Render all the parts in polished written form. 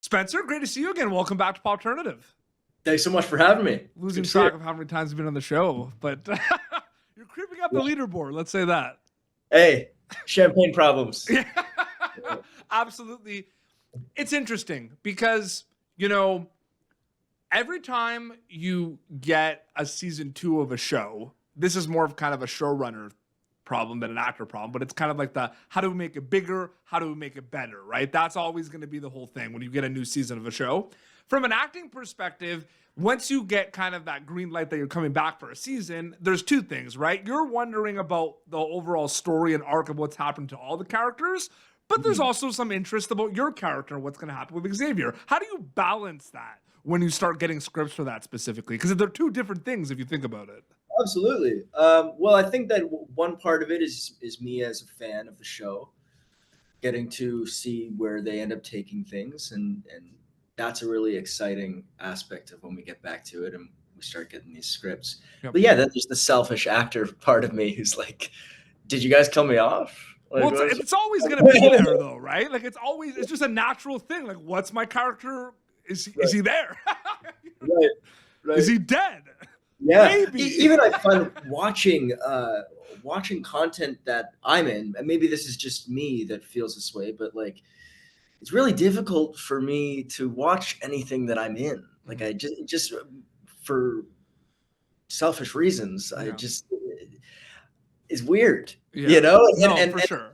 Spencer, great to see you again. Welcome back to Popternative. Thanks so much for having me. Losing track of how many times you've been on the show, but you're creeping up the leaderboard. Let's say that. Hey, champagne problems. Yeah, absolutely. It's interesting because, you know, every time you get a season 2 of a show, this is more of kind of a showrunner problem than an actor problem, but it's kind of like the how do we make it bigger? How do we make it better, right? That's always going to be the whole thing when you get a new season of a show. From an acting perspective, once you get kind of that green light that you're coming back for a season, there's two things, right? You're wondering about the overall story and arc of what's happened to all the characters, but there's also some interest about your character and what's going to happen with Xavier. How do you balance that when you start getting scripts for that specifically? Because they're two different things if you think about it. Absolutely. Well, I think that one part of it is me as a fan of the show, getting to see where they end up taking things, and that's a really exciting aspect of when we get back to it and we start getting these scripts. Yep. But yeah, that's just the selfish actor part of me who's like, did you guys kill me off? Like, well, it's always going to be there though, right? Like it's just a natural thing. Like, what's my character? Is he there? Right. Is he dead? Yeah. Maybe. Even I find watching content that I'm in, and maybe this is just me that feels this way, but like, it's really difficult for me to watch anything that I'm in. Like I just for selfish reasons, yeah. It's weird, yeah. You know? For sure.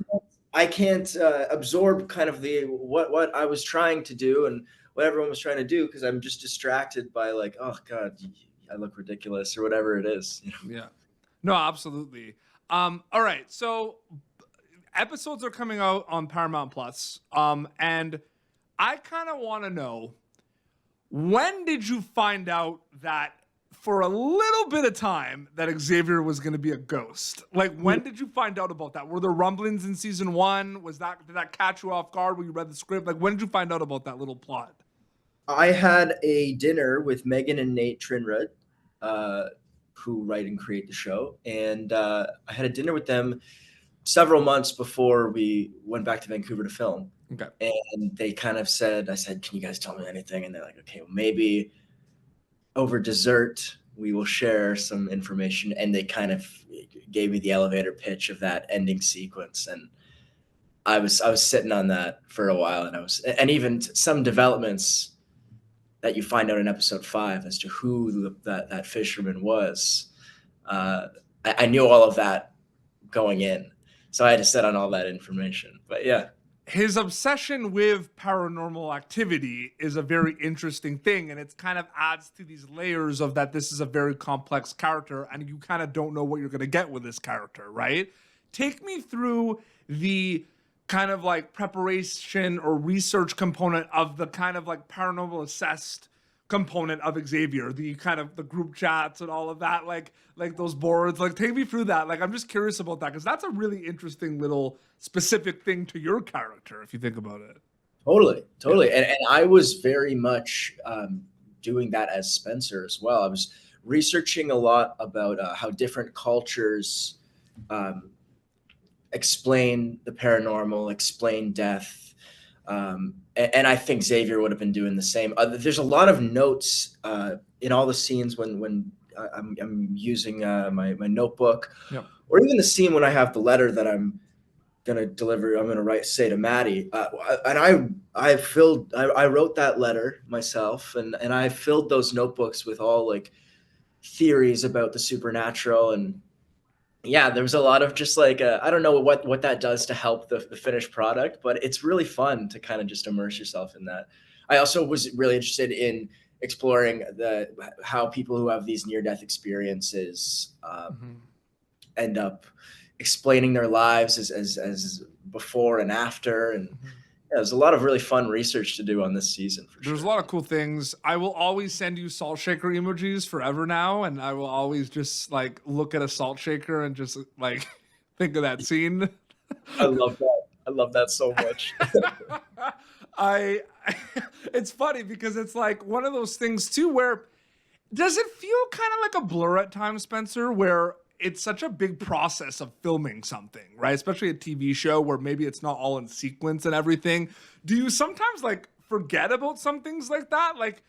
I can't absorb kind of what I was trying to do and what everyone was trying to do, because I'm just distracted by like, oh God, I look ridiculous or whatever it is. You know? Yeah. No, absolutely. All right. So episodes are coming out on Paramount Plus. And I kind of want to know, when did you find out that for a little bit of time that Xavier was going to be a ghost? Like, when did you find out about that? Were there rumblings in season 1? Did that catch you off guard when you read the script? Like, when did you find out about that little plot? I had a dinner with Megan and Nate Trinrud, who write and create the show. And I had a dinner with them several months before we went back to Vancouver to film. Okay. And they kind of said, I said, can you guys tell me anything? And they're like, okay, well, maybe over dessert, we will share some information. And they kind of gave me the elevator pitch of that ending sequence. And I was sitting on that for a while, and even some developments that you find out in episode 5 as to who that fisherman was. I knew all of that going in. So I had to sit on all that information. But yeah. His obsession with paranormal activity is a very interesting thing, and it kind of adds to these layers of that this is a very complex character, and you kind of don't know what you're going to get with this character, right? Take me through the kind of like preparation or research component of the kind of like paranormal assessed component of Xavier, the kind of the group chats and all of that, like those boards. Like, take me through that. Like, I'm just curious about that, because that's a really interesting little specific thing to your character if you think about it. Totally. Yeah. And I was very much doing that as Spencer as well. I was researching a lot about how different cultures explain the paranormal, explain death. And I think Xavier would have been doing the same. There's a lot of notes in all the scenes when I'm using my notebook, yep. Or even the scene when I have the letter that I'm going to deliver, I'm going to say to Maddie. And I wrote that letter myself, and I filled those notebooks with all like theories about the supernatural. And yeah, there was a lot of just like, I don't know what that does to help the finished product, but it's really fun to kind of just immerse yourself in that. I also was really interested in exploring how people who have these near-death experiences end up explaining their lives as before and after. And yeah, there's a lot of really fun research to do on this season. There's a lot of cool things. I will always send you salt shaker emojis forever now, and I will always just like look at a salt shaker and just like think of that scene. I love that. I love that so much. It's funny because it's like one of those things too where does it feel kind of like a blur at times, Spencer, where it's such a big process of filming something, right? Especially a TV show where maybe it's not all in sequence and everything. Do you sometimes like forget about some things like that? Like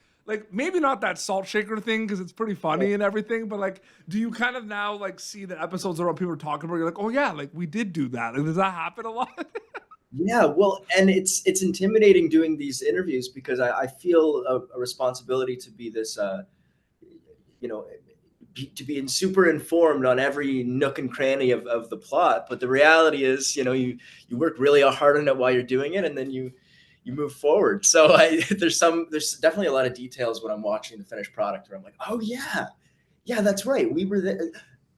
maybe not that salt shaker thing because it's pretty funny and everything, but like, do you kind of now like see the episodes where people are talking about? You're like, oh yeah, like we did do that. Like, does that happen a lot? Yeah, well, and it's intimidating doing these interviews because I feel a responsibility to be this, to be super informed on every nook and cranny of the plot. But the reality is, you work really hard on it while you're doing it, and then you move forward. So there's definitely a lot of details when I'm watching the finished product where I'm like, oh yeah, that's right. We were there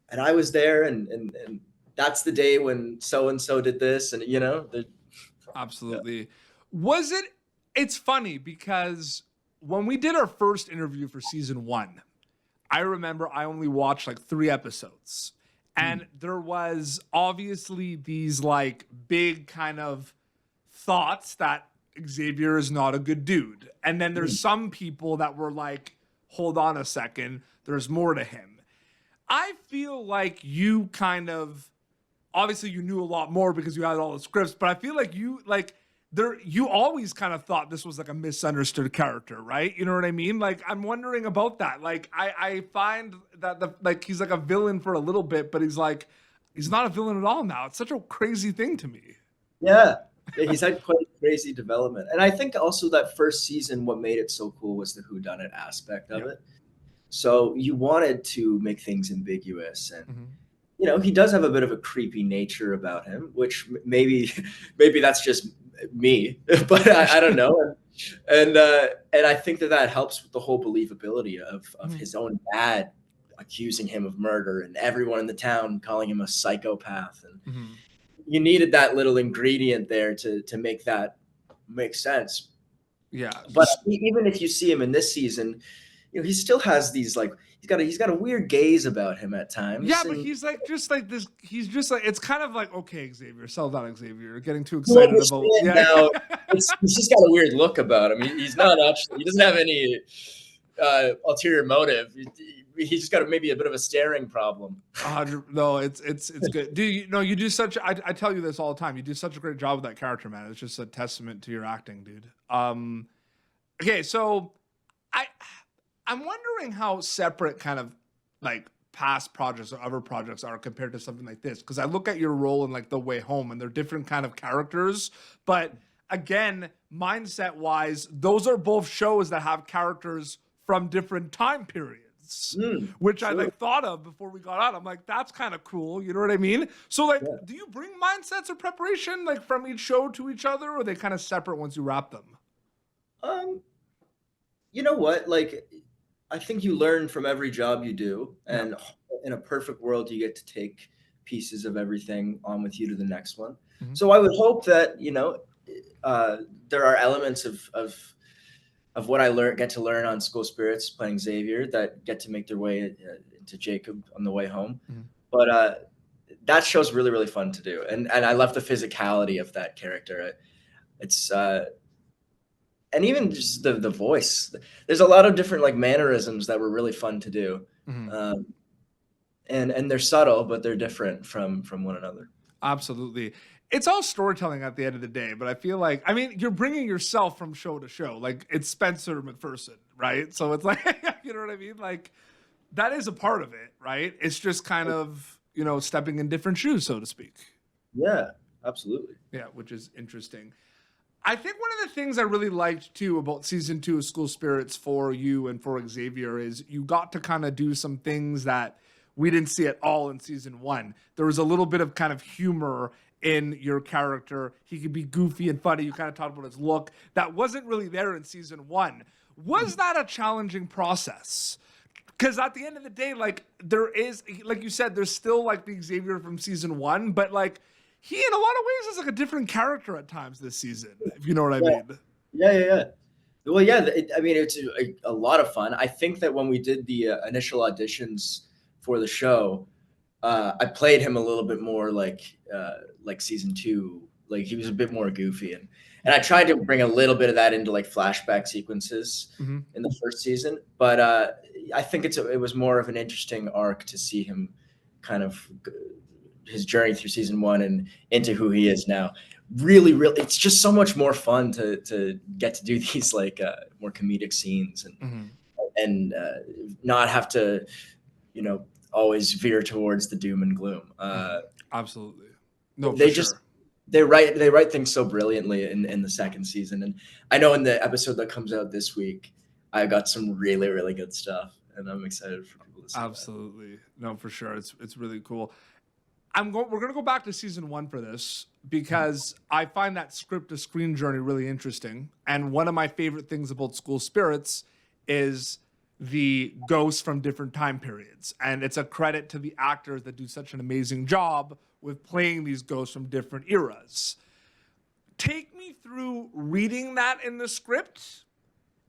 and I was there and that's the day when so-and-so did this. And Absolutely. Yeah. It's funny because when we did our first interview for season 1, I remember I only watched like 3 episodes and there was obviously these like big kind of thoughts that Xavier is not a good dude. And then there's some people that were like, hold on a second, there's more to him. I feel like you kind of, obviously you knew a lot more because you had all the scripts, but I feel like you always kind of thought this was like a misunderstood character, right? You know what I mean? Like, I'm wondering about that. Like, I find that he's like a villain for a little bit, but he's not a villain at all now. It's such a crazy thing to me. Yeah. He's had quite a crazy development. And I think also that first season, what made it so cool was the whodunit aspect of it. So you wanted to make things ambiguous and, he does have a bit of a creepy nature about him, which maybe that's just me, but I don't know. And I think that helps with the whole believability of his own dad accusing him of murder and everyone in the town calling him a psychopath. And you needed that little ingredient there to make that make sense. Yeah. But even if you see him in this season, he still has these like he's got a weird gaze about him at times. Yeah, but he's like just like this. He's just like, it's kind of like, okay, Xavier, settle down, Xavier. You're getting too excited about. Yeah. Now, he's just got a weird look about him. He's not actually. He doesn't have any ulterior motive. He's just got maybe a bit of a staring problem. No, it's good. You do such. I tell you this all the time. You do such a great job with that character, man. It's just a testament to your acting, dude. Okay, so I'm wondering how separate kind of like past projects or other projects are compared to something like this. Because I look at your role in like The Way Home and they're different kind of characters. But again, mindset wise, those are both shows that have characters from different time periods, which I like thought of before we got on. I'm like, that's kind of cool. You know what I mean? So like, do you bring mindsets or preparation like from each show to each other, or are they kind of separate once you wrap them? You know what? Like, I think you learn from every job you do, and in a perfect world, you get to take pieces of everything on with you to the next one. So I would hope that there are elements of what I get to learn on School Spirits playing Xavier that get to make their way into Jacob on The Way Home. But that show's really, really fun to do, and I love the physicality of that character. It's and even just the voice. There's a lot of different like mannerisms that were really fun to do. And they're subtle, but they're different from one another. Absolutely. It's all storytelling at the end of the day, but I feel like, I mean, you're bringing yourself from show to show. Like, it's Spencer MacPherson, right? So it's like, you know what I mean? Like, that is a part of it, right? It's just kind of, stepping in different shoes, so to speak. Yeah, absolutely. Yeah, which is interesting. I think one of the things I really liked too about season 2 of School Spirits for you and for Xavier is you got to kind of do some things that we didn't see at all in season 1. There was a little bit of kind of humor in your character. He could be goofy and funny. You kind of talked about his look. That wasn't really there in season 1. Was that a challenging process? Because at the end of the day, like, there is, like you said, there's still like the Xavier from season 1, but like, he, in a lot of ways, is like a different character at times this season, if you know what I mean. Yeah. Well, yeah, it's a lot of fun. I think that when we did the initial auditions for the show, I played him a little bit more like season 2. Like, he was a bit more goofy. And I tried to bring a little bit of that into like flashback sequences in the first season. But I think it was more of an interesting arc to see him kind of his journey through season 1 and into who he is now. really, it's just so much more fun to get to do these like more comedic scenes and not have to, always veer towards the doom and gloom. Absolutely. No, they for just sure. they write things so brilliantly in the second season. And I know in the episode that comes out this week, I got some really, really good stuff, and I'm excited for people to see Absolutely. That. No, for sure. It's really cool. We're going to go back to season 1 for this because I find that script to screen journey really interesting. And one of my favorite things about School Spirits is the ghosts from different time periods. And it's a credit to the actors that do such an amazing job with playing these ghosts from different eras. Take me through reading that in the script,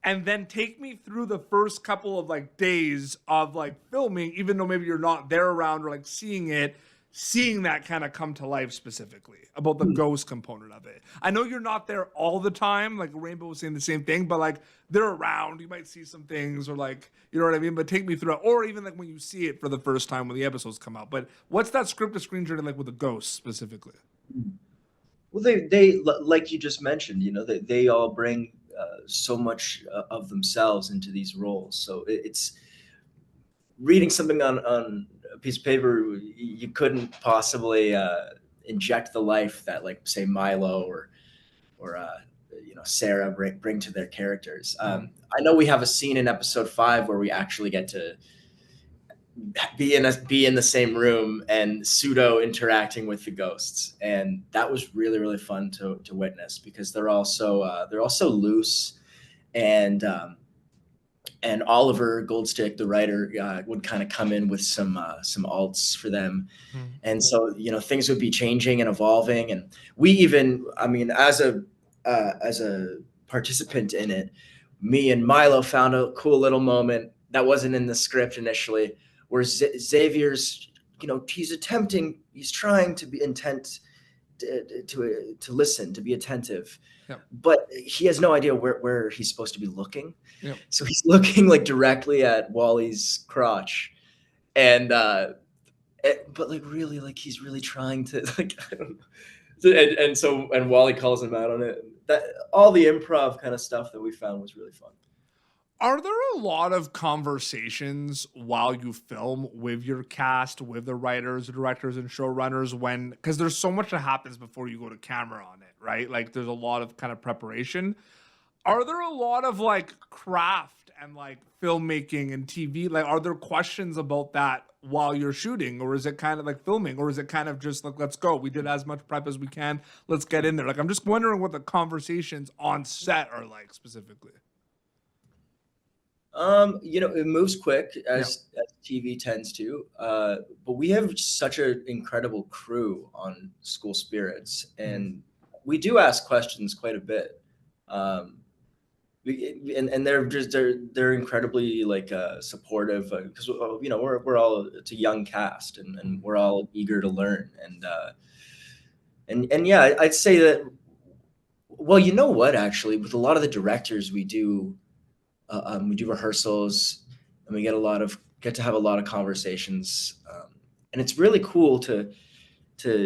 and then take me through the first couple of like days of like filming, even though maybe you're not there around or like seeing that kind of come to life, specifically about the ghost component of it. I know you're not there all the time, like Rainbow was saying the same thing, but like they're around, you might see some things, or like, you know what I mean? But take me through it, or even like when you see it for the first time when the episodes come out. But what's that script to screen journey like with the ghosts specifically? Well, they like you just mentioned, they all bring so much of themselves into these roles. So it's reading something on a piece of paper. You couldn't possibly inject the life that, like, say, Milo or Sarah bring to their characters. I know we have a scene in episode 5 where we actually get to be in the same room and pseudo interacting with the ghosts, and that was really, really fun to witness, because they're also loose, and Oliver Goldstick, the writer, would kind of come in with some alts for them, and so things would be changing and evolving, and we even, as a participant in it, me and Milo found a cool little moment that wasn't in the script initially, where Xavier's, he's trying to be intent to listen, to be attentive, but he has no idea where he's supposed to be looking. So he's looking like directly at Wally's crotch, and but like really, like he's really trying to, like, I don't know. And Wally calls him out on it. That all the improv kind of stuff that we found was really fun. Are there a lot of conversations while you film with your cast, with the writers, directors, and showrunners, because there's so much that happens before you go to camera on it, right? Like there's a lot of kind of preparation. Are there a lot of like craft and like filmmaking and TV? Like, are there questions about that while you're shooting, or is it kind of like filming, or is it kind of just like, let's go, we did as much prep as we can, let's get in there? Like, I'm just wondering what the conversations on set are like specifically. It moves quick as TV tends to, but we have such an incredible crew on School Spirits, and we do ask questions quite a bit. And they're incredibly like supportive, because we're all, it's a young cast, and we're all eager to learn, and yeah, I'd say that. Well, you know what? Actually, with a lot of the directors, we do rehearsals, and we get to have a lot of conversations, and it's really cool to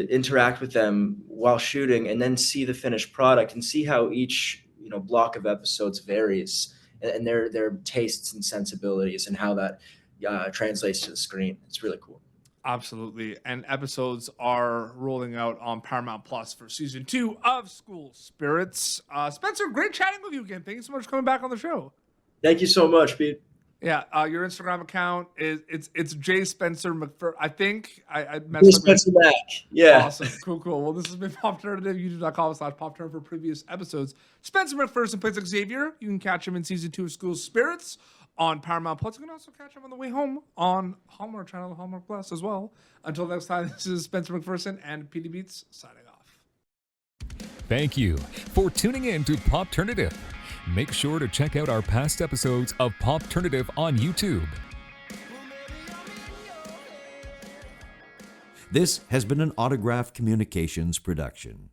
interact with them while shooting, and then see the finished product and see how each block of episodes varies, and their tastes and sensibilities, and how that translates to the screen. It's really cool. Absolutely. And episodes are rolling out on Paramount Plus for season 2 of School Spirits. Spencer, great chatting with you again. Thank you so much for coming back on the show. Thank you so much, Pete. Yeah, your Instagram account it's J Spencer MacPherson. I think I messed up. Spencer Mac. Yeah. Awesome. Cool. Well, this has been Popternative. YouTube.com/Popturn for previous episodes. Spencer MacPherson plays Xavier. You can catch him in season 2 of School Spirits on Paramount Plus. You can also catch him on the way home on Hallmark Channel, Hallmark Plus as well. Until next time, this is Spencer MacPherson and PD Beats signing off. Thank you for tuning in to Popternative. Make sure to check out our past episodes of Popternative on YouTube. This has been an Autograph Communications production.